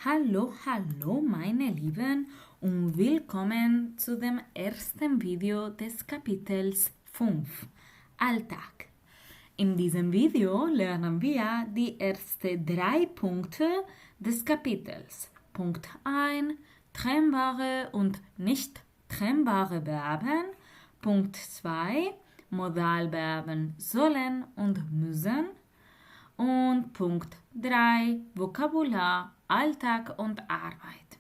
Hallo, hallo meine Lieben und willkommen zu dem ersten Video des Kapitels 5, Alltag. In diesem Video lernen wir die ersten 3 Punkte des Kapitels. Punkt 1, trennbare und nicht trennbare Verben. Punkt 2, Modalverben sollen und müssen. Und Punkt 3, Vokabular, Alltag und Arbeit.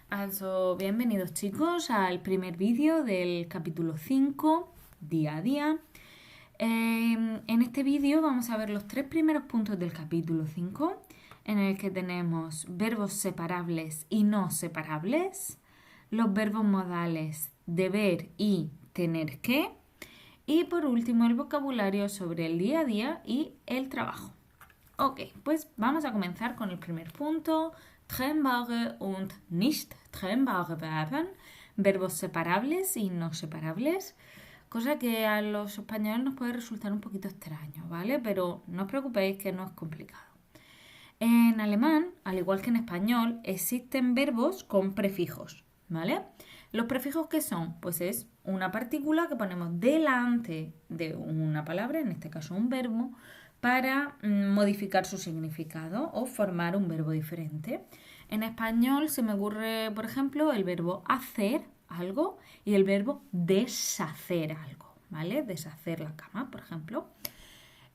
Also, bienvenidos chicos al primer vídeo del capítulo 5, día a día. En este vídeo vamos a ver los 3 primeros puntos del capítulo 5, en el que tenemos verbos separables y no separables, los verbos modales deber y tener que, y por último el vocabulario sobre el día a día y el trabajo. Ok, pues vamos a comenzar con el primer punto, trennbare und nicht trennbare Verben, verbos separables y no separables, cosa que a los españoles nos puede resultar un poquito extraño, ¿vale? Pero no os preocupéis que no es complicado. En alemán, al igual que en español, existen verbos con prefijos, ¿vale? ¿Los prefijos qué son? Pues es una partícula que ponemos delante de una palabra, en este caso un verbo, para modificar su significado o formar un verbo diferente. En español se me ocurre, por ejemplo, el verbo hacer algo y el verbo deshacer algo, ¿vale? Deshacer la cama, por ejemplo.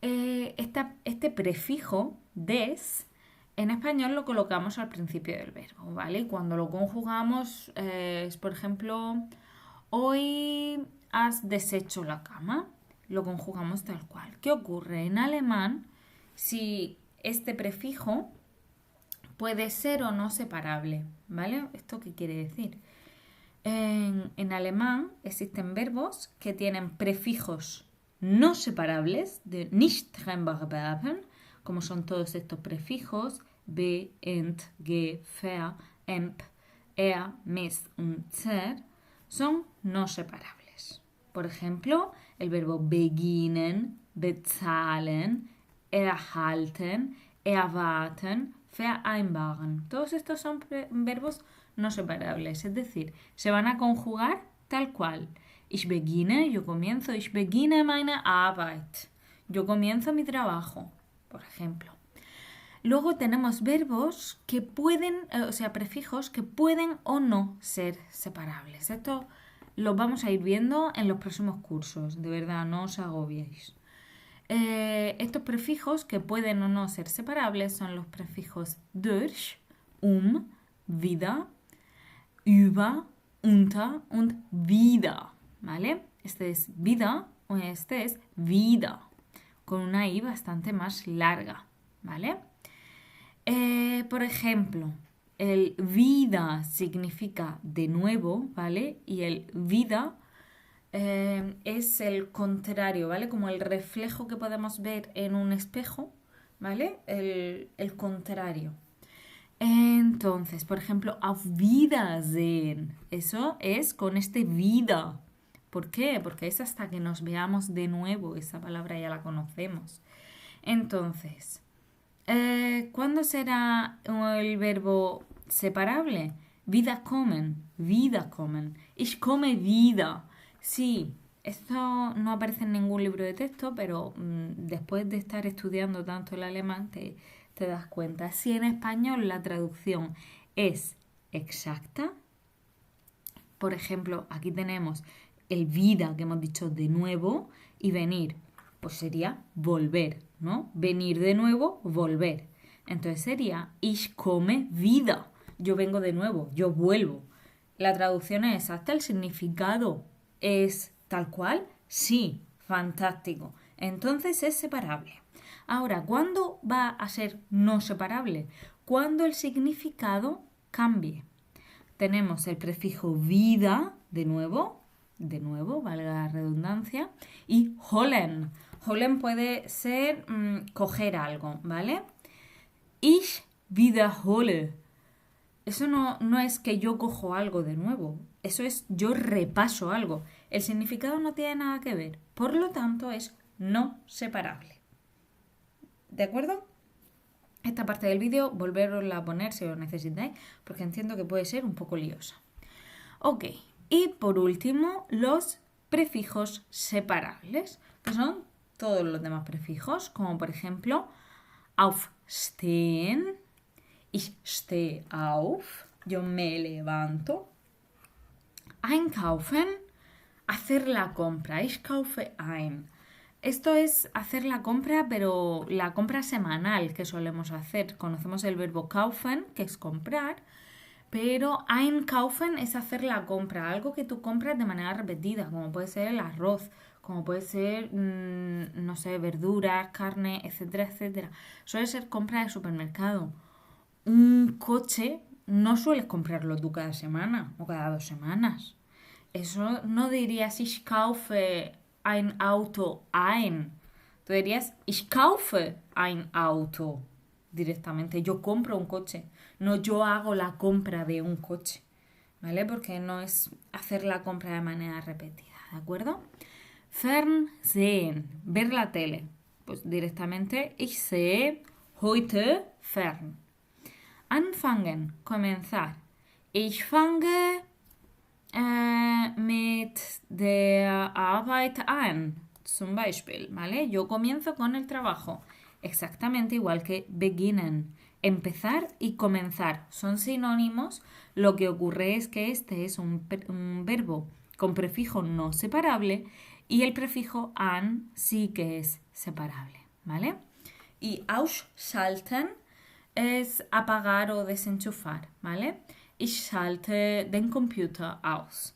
Este prefijo des, en español lo colocamos al principio del verbo, ¿vale? Y cuando lo conjugamos es, por ejemplo, hoy has deshecho la cama. Lo conjugamos tal cual. ¿Qué ocurre? En alemán, si este prefijo puede ser o no separable, ¿vale? ¿Esto qué quiere decir? En alemán existen verbos que tienen prefijos no separables, de nicht trennbare Verben, como son todos estos prefijos, be, ent, ge, ver, emp, er, mis und zer, son no separables. Por ejemplo, el verbo beginnen, bezahlen, erhalten, erwarten, vereinbaren. Todos estos son verbos no separables, es decir, se van a conjugar tal cual. Ich beginne, yo comienzo, ich beginne meine Arbeit. Yo comienzo mi trabajo, por ejemplo. Luego tenemos verbos que pueden, prefijos que pueden o no ser separables. Esto lo vamos a ir viendo en los próximos cursos, de verdad, no os agobiéis. Estos prefijos que pueden o no ser separables son los prefijos durch, wieder, über, unter und wieder, ¿vale? Este es wieder o este es wieder, con una i bastante más larga, ¿vale? Por ejemplo, el vida significa de nuevo, ¿vale? Y el vida es el contrario, ¿vale? Como el reflejo que podemos ver en un espejo, ¿vale? El contrario. Entonces, por ejemplo, auf Wiedersehen. Eso es con este vida. ¿Por qué? Porque es hasta que nos veamos de nuevo. Esa palabra ya la conocemos. Entonces, ¿cuándo será el verbo separable? Wiederkommen, wiederkommen. Ich komme wieder. Sí, esto no aparece en ningún libro de texto, pero después de estar estudiando tanto el alemán te das cuenta. Si en español la traducción es exacta, por ejemplo, aquí tenemos el vida que hemos dicho de nuevo y venir, pues sería volver, ¿no? Venir de nuevo, volver. Entonces sería ich komme wieder. Yo vengo de nuevo, yo vuelvo. ¿La traducción es exacta? ¿El significado es tal cual? Sí, fantástico. Entonces es separable. Ahora, ¿cuándo va a ser no separable? Cuando el significado cambie. Tenemos el prefijo vida, de nuevo, valga la redundancia, y holen. Holen puede ser coger algo, ¿vale? Ich wiederhole. Eso no es que yo cojo algo de nuevo. Eso es yo repaso algo. El significado no tiene nada que ver. Por lo tanto, es no separable. ¿De acuerdo? esta parte del vídeo, volverosla a poner si lo necesitáis, porque entiendo que puede ser un poco liosa. Ok, y por último, los prefijos separables, que son todos los demás prefijos, como por ejemplo, aufstehen, ich stehe auf, yo me levanto. Einkaufen, hacer la compra, ich kaufe ein. Esto es hacer la compra, pero la compra semanal que solemos hacer. Conocemos el verbo kaufen, que es comprar, pero einkaufen es hacer la compra, algo que tú compras de manera repetida, como puede ser el arroz, como puede ser, no sé, verduras, carne, etcétera, etcétera. Suele ser compra de supermercado. Un coche no sueles comprarlo tú cada semana o cada 2 semanas. Eso no dirías ich kaufe ein Auto ein. Tú dirías ich kaufe ein Auto directamente. Yo compro un coche. No yo hago la compra de un coche. ¿Vale? Porque no es hacer la compra de manera repetida. ¿De acuerdo? Fernsehen. Ver la tele. Pues directamente ich sehe heute fern. Anfangen. Comenzar. Ich fange mit der Arbeit an, zum Beispiel, ¿vale? Yo comienzo con el trabajo, exactamente igual que beginnen. Empezar y comenzar son sinónimos, lo que ocurre es que este es un verbo con prefijo no separable y el prefijo an sí que es separable, ¿vale? Y ausschalten es apagar o desenchufar, ¿vale? Ich schalte den Computer aus.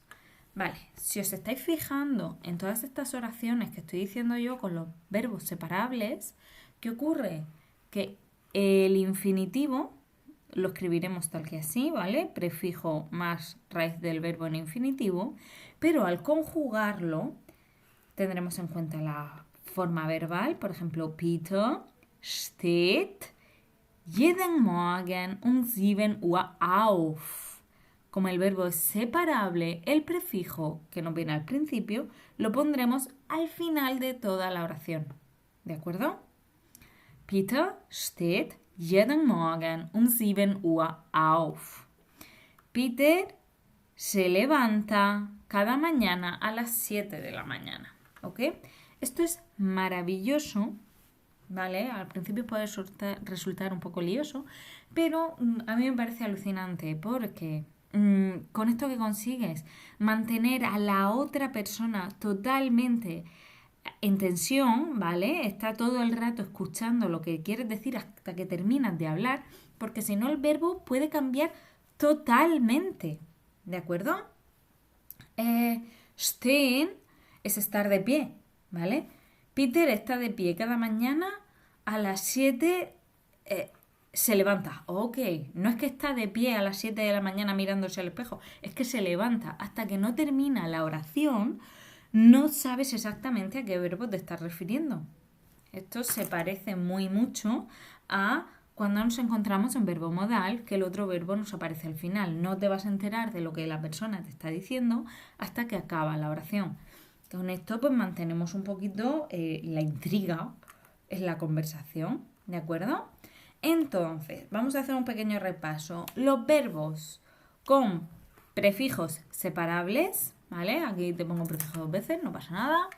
Vale, si os estáis fijando en todas estas oraciones que estoy diciendo yo con los verbos separables, ¿qué ocurre? Que el infinitivo lo escribiremos tal que así, ¿vale? Prefijo más raíz del verbo en infinitivo, pero al conjugarlo tendremos en cuenta la forma verbal, por ejemplo, Peter steht jeden Morgen um 7 Uhr auf. Como el verbo es separable, el prefijo que nos viene al principio lo pondremos al final de toda la oración. ¿De acuerdo? Peter steht jeden Morgen um 7 Uhr auf. Peter se levanta cada mañana a las 7 de la mañana. ¿Ok? Esto es maravilloso. ¿Vale? Al principio puede resultar un poco lioso, pero a mí me parece alucinante porque con esto que consigues mantener a la otra persona totalmente en tensión, ¿vale? Está todo el rato escuchando lo que quieres decir hasta que terminas de hablar, porque si no el verbo puede cambiar totalmente, ¿de acuerdo? Stehen es estar de pie, ¿vale? Peter está de pie cada mañana a las 7, se levanta. Ok, no es que está de pie a las 7 de la mañana mirándose al espejo, es que se levanta. Hasta que no termina la oración, no sabes exactamente a qué verbo te estás refiriendo. Esto se parece muy mucho a cuando nos encontramos en verbo modal, que el otro verbo nos aparece al final. No te vas a enterar de lo que la persona te está diciendo hasta que acaba la oración. Con esto pues mantenemos un poquito la intriga en la conversación, ¿de acuerdo? Entonces, vamos a hacer un pequeño repaso. Los verbos con prefijos separables, ¿vale? Aquí te pongo prefijo 2 veces, no pasa nada.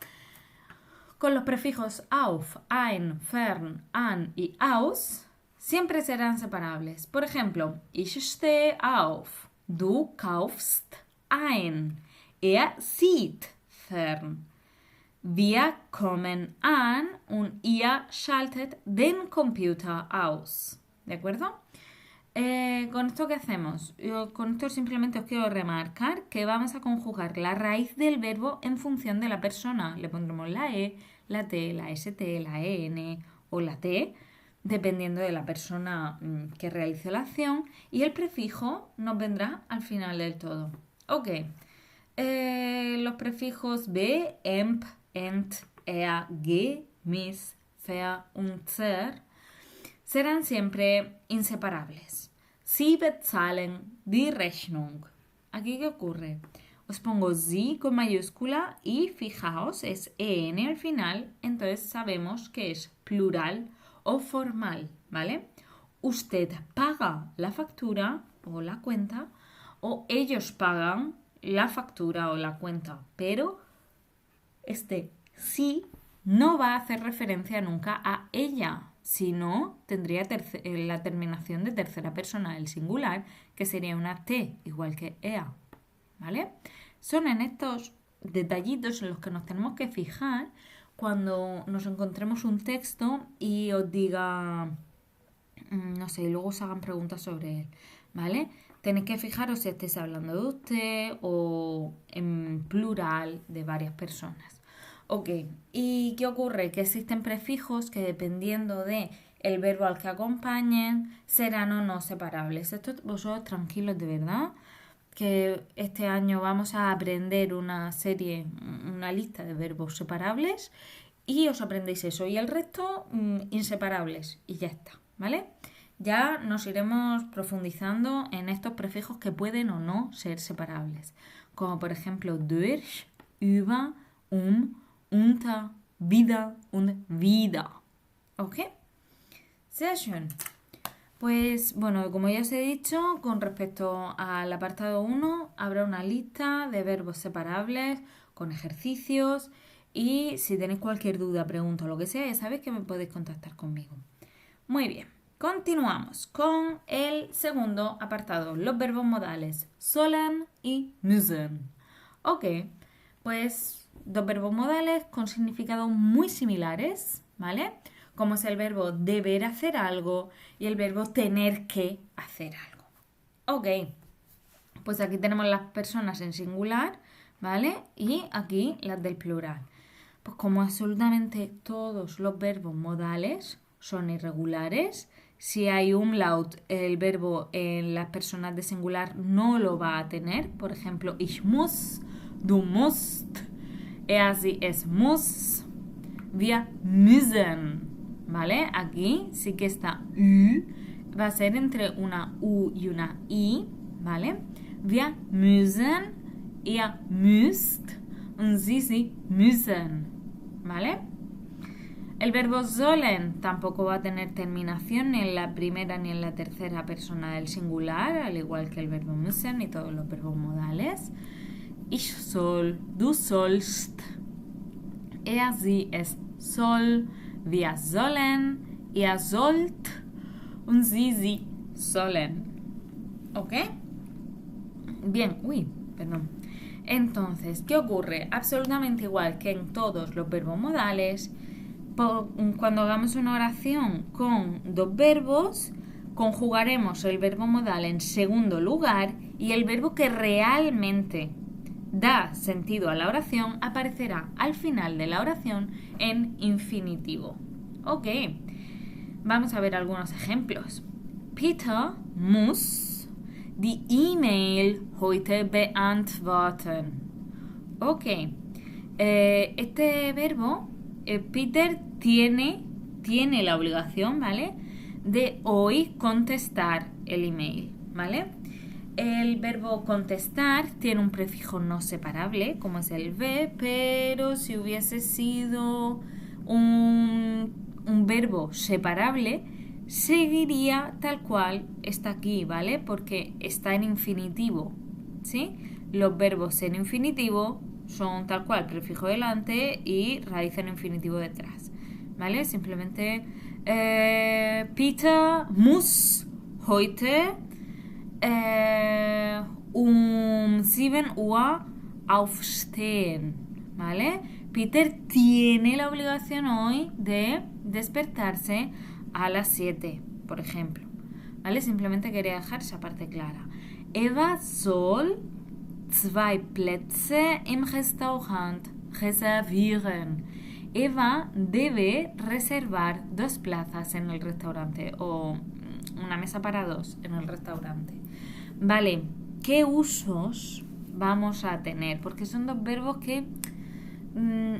Con los prefijos auf, ein, fern, an y aus, siempre serán separables. Por ejemplo, ich stehe auf, du kaufst ein, er sieht fern. Wir kommen an und ihr schaltet den Computer aus. ¿De acuerdo? ¿Con esto qué hacemos? Con esto simplemente os quiero remarcar que vamos a conjugar la raíz del verbo en función de la persona. Le pondremos la E, la T, la ST, la EN o la T, dependiendo de la persona que realice la acción. Y el prefijo nos vendrá al final del todo. Ok. Los prefijos be, emp, ent, er, ge, mis, ver und zer serán siempre inseparables. Sie bezahlen die Rechnung. ¿Aquí qué ocurre? Os pongo sie con mayúscula y fijaos, es en al final, entonces sabemos que es plural o formal, ¿vale? usted paga la factura o la cuenta o ellos pagan la factura o la cuenta, pero este sí no va a hacer referencia nunca a ella, sino tendría la terminación de tercera persona del singular, que sería una T, igual que ea, ¿vale? Son en estos detallitos en los que nos tenemos que fijar cuando nos encontremos un texto y os diga, no sé, y luego os hagan preguntas sobre él, ¿vale? Tenéis que fijaros si estáis hablando de usted o en plural de varias personas. Ok, ¿y qué ocurre? Que existen prefijos que dependiendo de el verbo al que acompañen serán o no separables. Esto vosotros tranquilos, de verdad, que este año vamos a aprender una lista de verbos separables y os aprendéis eso y el resto inseparables y ya está, ¿vale? Ya nos iremos profundizando en estos prefijos que pueden o no ser separables, como por ejemplo durch, über, unter, wieder und wieder. ¿Ok? Sehr schön. Pues bueno, como ya os he dicho, con respecto al apartado 1 habrá una lista de verbos separables con ejercicios y si tenéis cualquier duda, pregunta o lo que sea, ya sabéis que me podéis contactar conmigo. Muy bien, continuamos con el segundo apartado, los verbos modales sollen y müssen. Ok, pues dos verbos modales con significados muy similares, ¿vale? Como es el verbo deber hacer algo y el verbo tener que hacer algo. Ok, pues aquí tenemos las personas en singular, ¿vale? Y aquí las del plural. Pues como absolutamente todos los verbos modales son irregulares, si hay umlaut, el verbo en las personas de singular no lo va a tener. Por ejemplo, ich muss, du musst, er, sie, es muss, wir müssen. ¿Vale? Aquí sí que está Ü, va a ser entre una U y una I, ¿vale? Wir müssen, ihr müsst und sie müssen, ¿vale? El verbo sollen tampoco va a tener terminación ni en la primera ni en la tercera persona del singular, al igual que el verbo müssen y todos los verbos modales. Ich soll, du sollst, er, sie, es soll, wir sollen, ihr sollt und sie sollen. ¿Ok? Bien, perdón. Entonces, ¿qué ocurre? Absolutamente igual que en todos los verbos modales, cuando hagamos una oración con dos verbos, conjugaremos el verbo modal en segundo lugar y el verbo que realmente da sentido a la oración aparecerá al final de la oración en infinitivo. Ok, vamos a ver algunos ejemplos. Peter muss die E-Mail heute beantworten. Ok, este verbo, Peter tiene la obligación, ¿vale?, de hoy contestar el email, ¿vale? El verbo contestar tiene un prefijo no separable, como es el ve, pero si hubiese sido un verbo separable, seguiría tal cual está aquí, ¿vale? Porque está en infinitivo, ¿sí? Los verbos en infinitivo son tal cual, prefijo delante y raíz en infinitivo detrás, ¿vale? Simplemente Peter muss heute 7 Uhr aufstehen, ¿vale? Peter tiene la obligación hoy de despertarse a las 7, por ejemplo, ¿vale? Simplemente quería dejar esa parte clara. Eva soll 2 Plätze im Restaurant reservieren. Eva debe reservar 2 plazas en el restaurante o una mesa para 2 en el restaurante. Vale, ¿qué usos vamos a tener? Porque son dos verbos que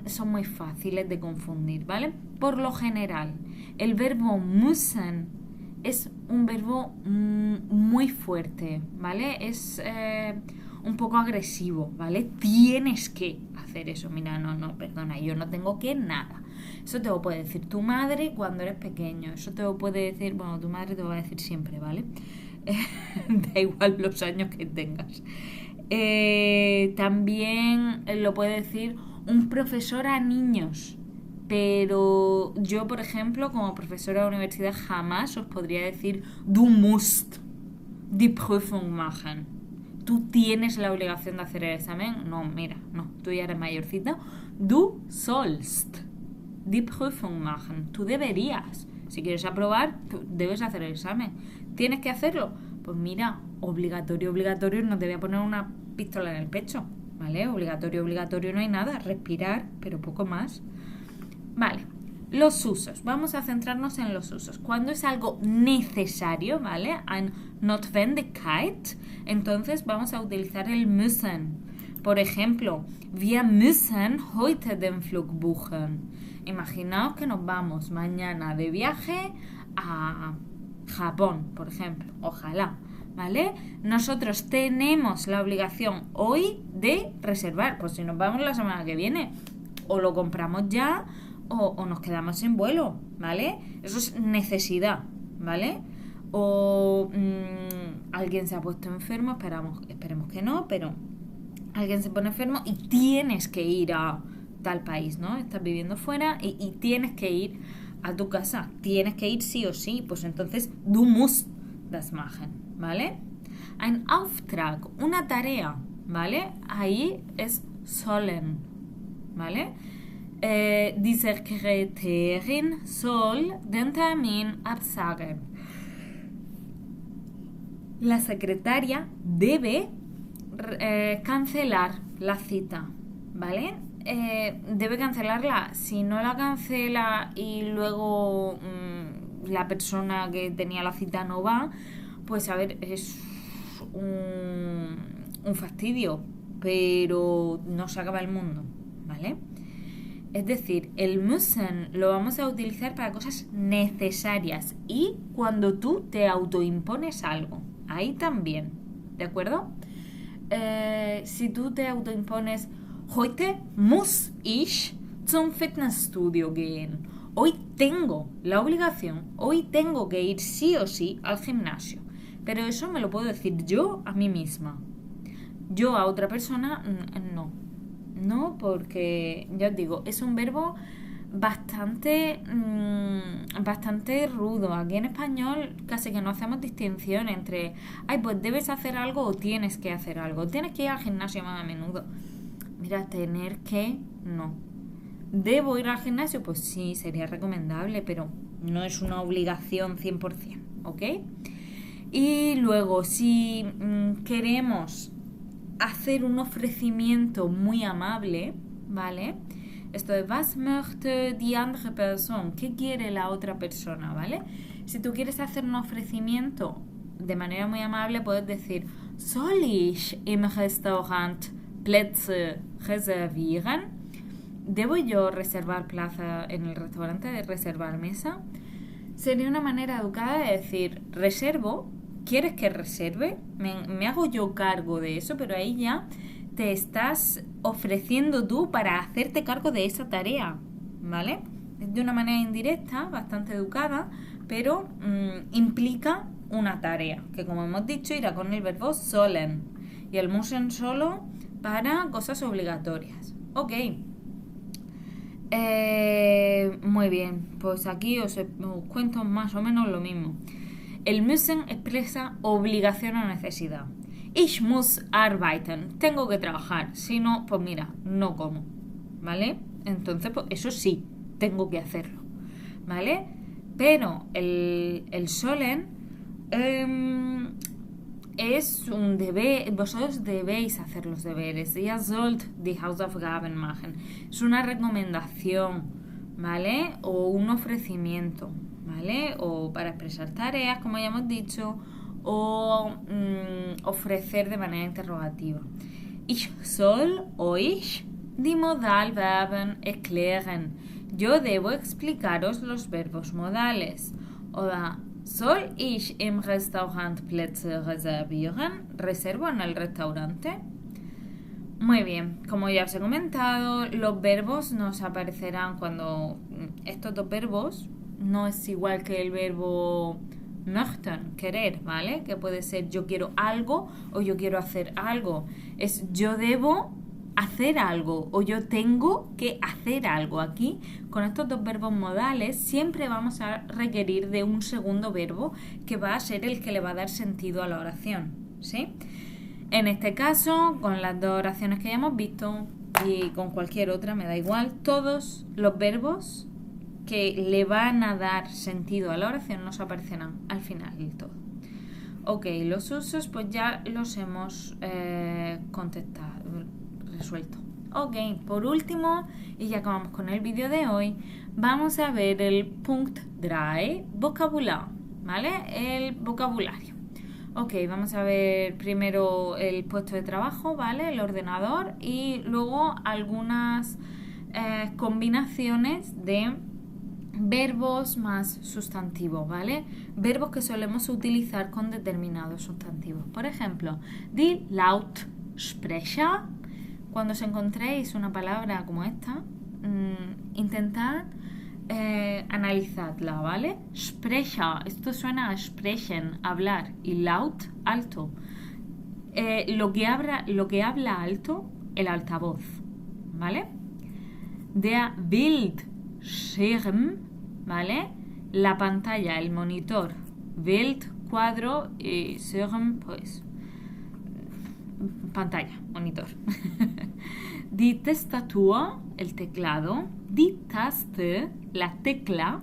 son muy fáciles de confundir, ¿vale? Por lo general, el verbo müssen es un verbo muy fuerte, ¿vale? Es un poco agresivo, ¿vale? Tienes que hacer eso. Mira, no, perdona, yo no tengo que nada. Eso te lo puede decir tu madre cuando eres pequeño. Eso te lo puede decir, bueno, tu madre te lo va a decir siempre, ¿vale? Da igual los años que tengas. También lo puede decir un profesor a niños. Pero yo, por ejemplo, como profesora de universidad, jamás os podría decir du musst die Prüfung machen. Tú tienes la obligación de hacer el examen. No, mira, no, tú ya eres mayorcita. Du sollst die Prüfung machen. Tú deberías. Si quieres aprobar, tú debes hacer el examen. ¿Tienes que hacerlo? Pues mira, obligatorio, no te voy a poner una pistola en el pecho, ¿vale? Obligatorio no hay nada. Respirar, pero poco más. Vale, los usos. Vamos a centrarnos en los usos. Cuando es algo necesario, ¿vale? Ein Notwendigkeit, entonces vamos a utilizar el müssen. Por ejemplo, wir müssen heute den Flug buchen. Imaginaos que nos vamos mañana de viaje a Japón, por ejemplo. Ojalá, ¿vale? Nosotros tenemos la obligación hoy de reservar. Pues si nos vamos la semana que viene, o lo compramos ya o nos quedamos sin vuelo, ¿vale? Eso es necesidad, ¿vale? O alguien se ha puesto enfermo, esperemos que no, pero alguien se pone enfermo y tienes que ir a tal país, ¿no? Estás viviendo fuera y tienes que ir a tu casa, tienes que ir sí o sí, pues entonces du musst das machen, ¿vale? Ein Auftrag, una tarea, ¿vale? Ahí es sollen, ¿vale? Die Sekretärin soll den Termin absagen. La secretaria debe cancelar la cita, ¿vale? Debe cancelarla. Si no la cancela y luego la persona que tenía la cita no va, pues a ver, es un fastidio, pero no se acaba el mundo, ¿vale? Es decir, el müssen lo vamos a utilizar para cosas necesarias y cuando tú te autoimpones algo. Ahí también, ¿de acuerdo? Si tú te autoimpones, heute muss ich zum Fitnessstudio gehen. Hoy tengo la obligación, hoy tengo que ir sí o sí al gimnasio. Pero eso me lo puedo decir yo a mí misma. Yo a otra persona, no. No, porque ya os digo, es un verbo bastante rudo. Aquí en español casi que no hacemos distinción entre pues debes hacer algo o tienes que hacer algo. Tienes que ir al gimnasio más a menudo. Mira, tener que, no. ¿Debo ir al gimnasio? Pues sí, sería recomendable, pero no es una obligación 100%, ¿ok? Y luego, si queremos hacer un ofrecimiento muy amable, ¿vale? Esto de was möchte die andere Person, ¿qué quiere la otra persona, ¿vale? Si tú quieres hacer un ofrecimiento de manera muy amable, puedes decir soll ich im Restaurant Plätze reservieren? ¿Debo yo reservar plaza en el restaurante, de reservar mesa? Sería una manera educada de decir reservo. ¿Quieres que reserve? Me hago yo cargo de eso, pero ahí ya te estás ofreciendo tú para hacerte cargo de esa tarea, ¿vale? Es de una manera indirecta, bastante educada, pero implica una tarea, que como hemos dicho irá con el verbo sollen y el müssen solo para cosas obligatorias. Ok. Muy bien, pues aquí os cuento más o menos lo mismo. El müssen expresa obligación o necesidad. Ich muss arbeiten. Tengo que trabajar. Si no, pues mira, no como. ¿Vale? Entonces, pues eso sí, tengo que hacerlo. ¿Vale? Pero el sollen es un deber. Vosotros debéis hacer los deberes. Ihr sollt die Hausaufgaben machen. Es una recomendación, ¿vale? O un ofrecimiento, ¿vale? O para expresar tareas, como ya hemos dicho, o ofrecer de manera interrogativa. Ich soll euch die Modalverben erklären. Yo debo explicaros los verbos modales. Oder soll ich im Restaurant Plätze reservieren? ¿Reservo en el restaurante? Muy bien, como ya os he comentado, los verbos nos aparecerán cuando estos dos verbos no es igual que el verbo möchten, querer, ¿vale? Que puede ser yo quiero algo o yo quiero hacer algo. Es yo debo hacer algo o yo tengo que hacer algo. Aquí, con estos dos verbos modales, siempre vamos a requerir de un segundo verbo que va a ser el que le va a dar sentido a la oración, ¿sí? En este caso, con las dos oraciones que ya hemos visto y con cualquier otra, me da igual, todos los verbos que le van a dar sentido a la oración nos aparecerán al final del todo. Ok, los usos pues ya los hemos resuelto. Ok, por último, y ya acabamos con el vídeo de hoy, vamos a ver el punto 3, vocabulario, ¿vale? El vocabulario. Ok, vamos a ver primero el puesto de trabajo, ¿vale? El ordenador y luego algunas combinaciones de verbos más sustantivos, ¿vale? Verbos que solemos utilizar con determinados sustantivos. Por ejemplo, die Lautsprecher. Cuando os encontréis una palabra como esta, intentad analizadla, ¿vale? Sprecher, esto suena a sprechen, hablar, y laut, alto. Lo que habla alto, el altavoz, ¿vale? Der Bildschirm, ¿vale? La pantalla, el monitor. Bild, cuadro, y Schirm, pues, pantalla, monitor. Die Tastatur, el teclado. Die Taste, la tecla.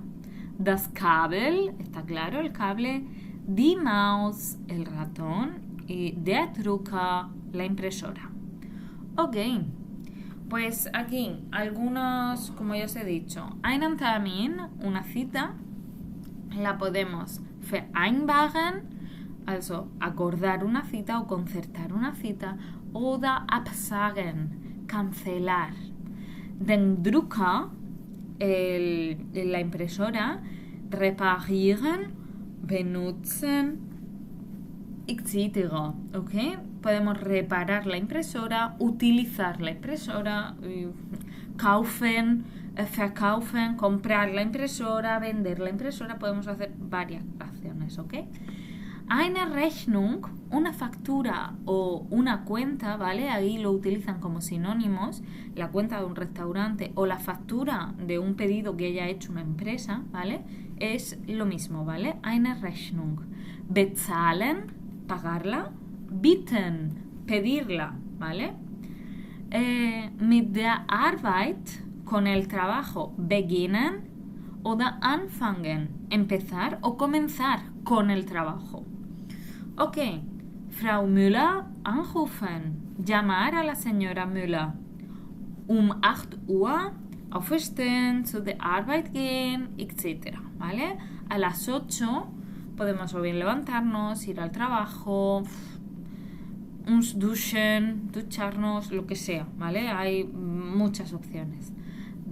Das Kabel, está claro, el cable. Die Maus, el ratón. Y der Drucker, la impresora. Ok, pues aquí algunos, como ya os he dicho, einen Termin, una cita, la podemos vereinbaren, also acordar una cita o concertar una cita, oder absagen, cancelar. Den Drucker, la impresora, reparieren, benutzen, etc. ¿Ok? Podemos reparar la impresora, utilizar la impresora, kaufen, verkaufen, comprar la impresora, vender la impresora. Podemos hacer varias acciones, ¿ok? Eine Rechnung, una factura o una cuenta, ¿vale? Ahí lo utilizan como sinónimos, la cuenta de un restaurante o la factura de un pedido que haya hecho una empresa, ¿vale? Es lo mismo, ¿vale? Eine Rechnung. Bezahlen, pagarla. Bitten, pedirla, ¿vale? Mit der Arbeit, con el trabajo, beginnen oder anfangen, empezar o comenzar con el trabajo. Ok, Frau Müller anrufen, llamar a la señora Müller. 8 Uhr aufstehen, zu der Arbeit gehen, etc. ¿Vale? A las 8 podemos o bien levantarnos, ir al trabajo, uns duschen, ducharnos, lo que sea, ¿vale? Hay muchas opciones.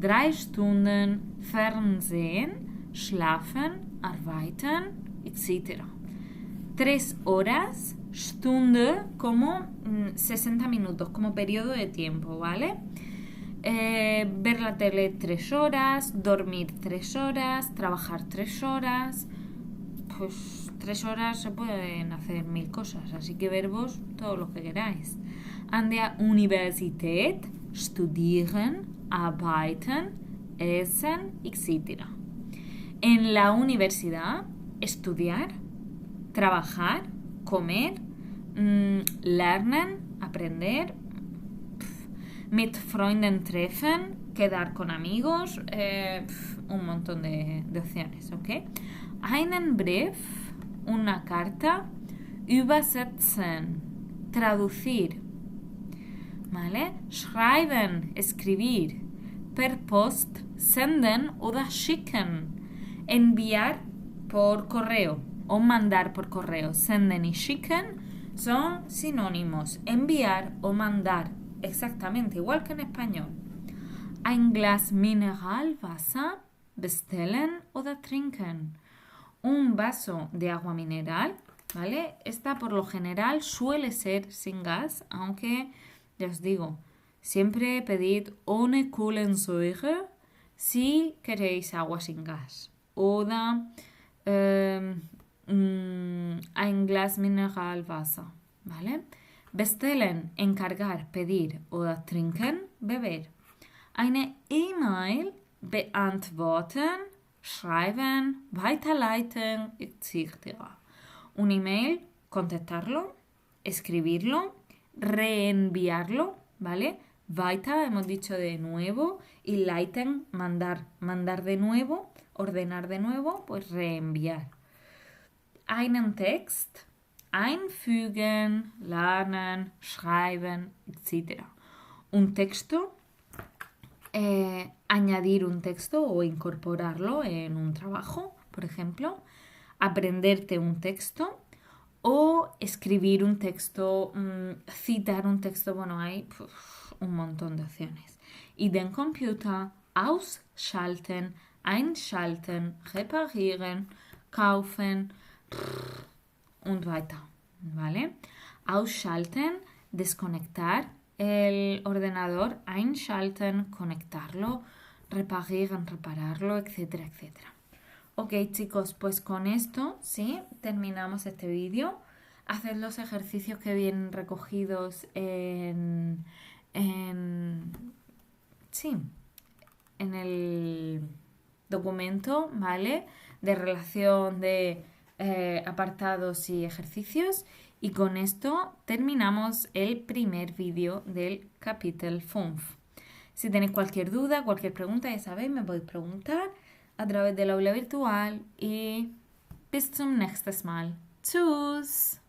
3 Stunden Fernsehen, schlafen, arbeiten, etc. 3 horas, Stunde, como 60 minutos, como periodo de tiempo, ¿vale? Ver la tele 3 horas, dormir 3 horas, trabajar 3 horas. Pues 3 horas se pueden hacer 1000 cosas, así que verbos, todos los que queráis. An der Universität, studieren, arbeiten, essen, etc. En la universidad, estudiar, trabajar, comer, lernen, aprender, mit Freunden treffen, quedar con amigos, un montón de opciones, ¿ok? Einen Brief, una carta, übersetzen, traducir, ¿vale? Schreiben, escribir, per Post, senden oder schicken, enviar por correo o mandar por correo. Senden y schicken son sinónimos, enviar o mandar, exactamente igual que en español. Ein Glas Mineralwasser, bestellen oder trinken. Un vaso de agua mineral, ¿vale? Esta por lo general suele ser sin gas, aunque Ya os digo, siempre pedid ohne Kohlensäure si queréis agua sin gas. Oder ein Glas Mineralwasser, ¿vale? Bestellen, encargar, pedir oder trinken, beber. Eine E-Mail beantworten, schreiben, weiterleiten, etc. Un email, contestarlo, escribirlo, reenviarlo, ¿vale? Weiter, hemos dicho de nuevo, y leiten, mandar de nuevo, ordenar de nuevo, pues reenviar. Einen Text, einfügen, lernen, schreiben, etc. Un texto, añadir un texto o incorporarlo en un trabajo, por ejemplo, aprenderte un texto o escribir un texto, citar un texto, bueno, hay un montón de opciones. Y den Computer, ausschalten, einschalten, reparieren, kaufen und weiter, ¿vale? Ausschalten, desconectar el ordenador, einschalten, conectarlo, reparieren, repararlo, etcétera, etcétera. Ok, chicos, pues con esto, sí, terminamos este vídeo. Haced los ejercicios que vienen recogidos sí, en el documento, ¿vale? De relación de apartados y ejercicios. Y con esto terminamos el primer vídeo del capítulo 5. Si tenéis cualquier duda, cualquier pregunta, ya sabéis, me podéis preguntar a través del aula virtual y bis zum nächsten Mal. Tschüss!